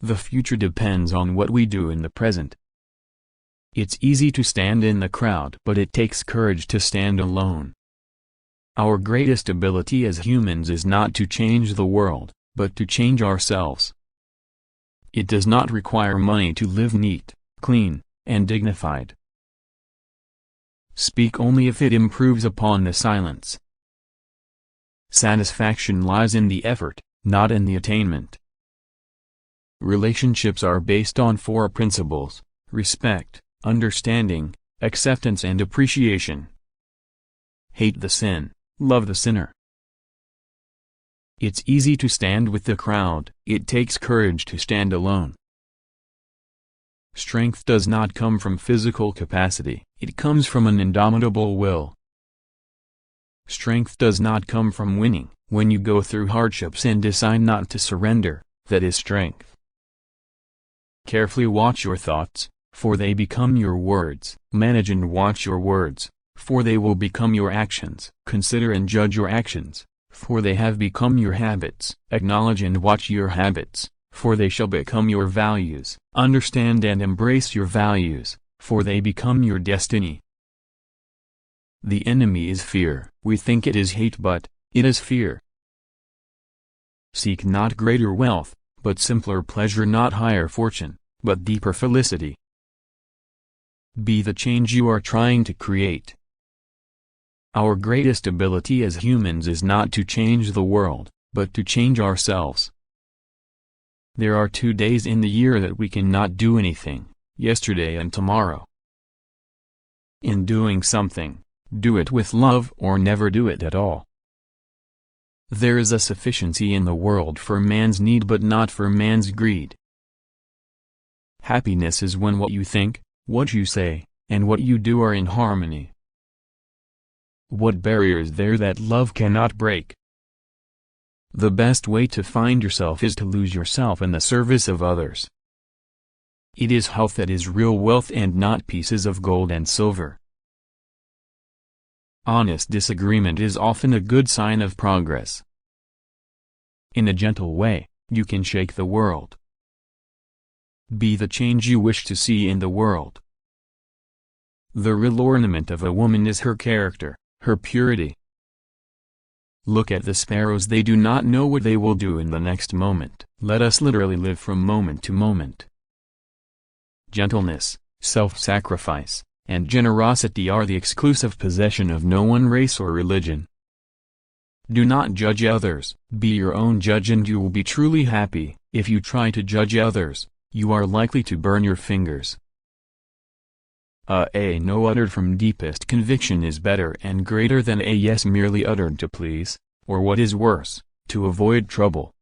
The future depends on what we do in the present. It's easy to stand in the crowd, but it takes courage to stand alone. Our greatest ability as humans is not to change the world, but to change ourselves. It does not require money to live neat, clean, and dignified. Speak only if it improves upon the silence. Satisfaction lies in the effort, not in the attainment. Relationships are based on 4 principles: respect, understanding, acceptance and appreciation. Hate the sin, love the sinner. It's easy to stand with the crowd, it takes courage to stand alone. Strength does not come from physical capacity, it comes from an indomitable will. Strength does not come from winning. When you go through hardships and decide not to surrender, that is strength. Carefully watch your thoughts, for they become your words. Manage and watch your words, for they will become your actions. Consider and judge your actions, for they have become your habits. Acknowledge and watch your habits, for they shall become your values. Understand and embrace your values, for they become your destiny. The enemy is fear. We think it is hate, but it is fear. Seek not greater wealth, but simpler pleasure, not higher fortune, but deeper felicity. Be the change you are trying to create. Our greatest ability as humans is not to change the world, but to change ourselves. There are 2 days in the year that we cannot do anything, yesterday and tomorrow. In doing something, do it with love or never do it at all. There is a sufficiency in the world for man's need but not for man's greed. Happiness is when what you think, what you say, and what you do are in harmony. What barrier is there that love cannot break? The best way to find yourself is to lose yourself in the service of others. It is health that is real wealth and not pieces of gold and silver. Honest disagreement is often a good sign of progress. In a gentle way, you can shake the world. Be the change you wish to see in the world. The real ornament of a woman is her character, her purity. Look at the sparrows, they do not know what they will do in the next moment. Let us literally live from moment to moment. Gentleness, self-sacrifice, and generosity are the exclusive possession of no one race or religion. Do not judge others, be your own judge and you will be truly happy. If you try to judge others, you are likely to burn your fingers. A no uttered from deepest conviction is better and greater than a yes merely uttered to please, or what is worse, to avoid trouble.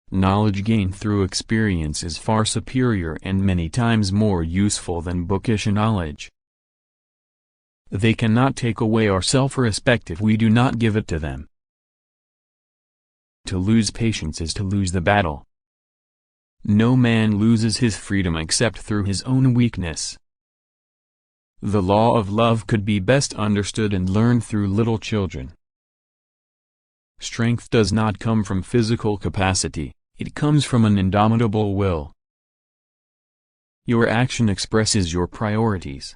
Knowledge gained through experience is far superior and many times more useful than bookish knowledge. They cannot take away our self-respect if we do not give it to them. To lose patience is to lose the battle. No man loses his freedom except through his own weakness. The law of love could be best understood and learned through little children. Strength does not come from physical capacity, it comes from an indomitable will. Your action expresses your priorities.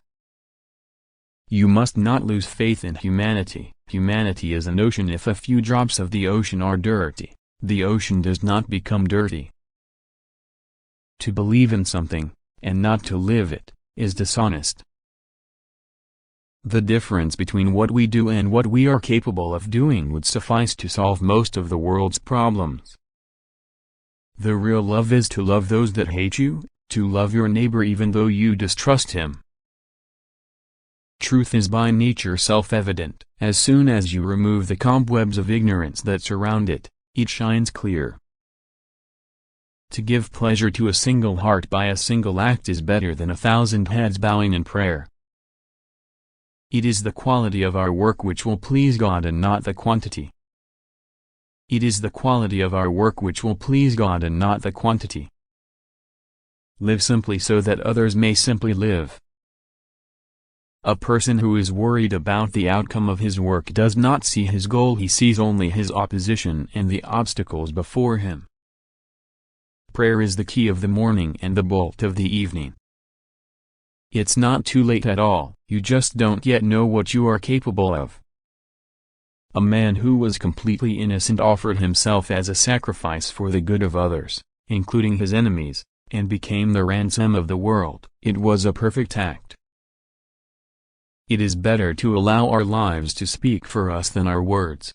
You must not lose faith in humanity. Humanity is an ocean. If a few drops of the ocean are dirty, the ocean does not become dirty. To believe in something, and not to live it, is dishonest. The difference between what we do and what we are capable of doing would suffice to solve most of the world's problems. The real love is to love those that hate you, to love your neighbor even though you distrust him. Truth is by nature self-evident. As soon as you remove the cobwebs of ignorance that surround it, it shines clear. To give pleasure to a single heart by a single act is better than 1,000 heads bowing in prayer. It is the quality of our work which will please God and not the quantity. It is the quality of our work which will please God and not the quantity. Live simply so that others may simply live. A person who is worried about the outcome of his work does not see his goal, he sees only his opposition and the obstacles before him. Prayer is the key of the morning and the bolt of the evening. It's not too late at all, you just don't yet know what you are capable of. A man who was completely innocent offered himself as a sacrifice for the good of others, including his enemies, and became the ransom of the world. It was a perfect act. It is better to allow our lives to speak for us than our words.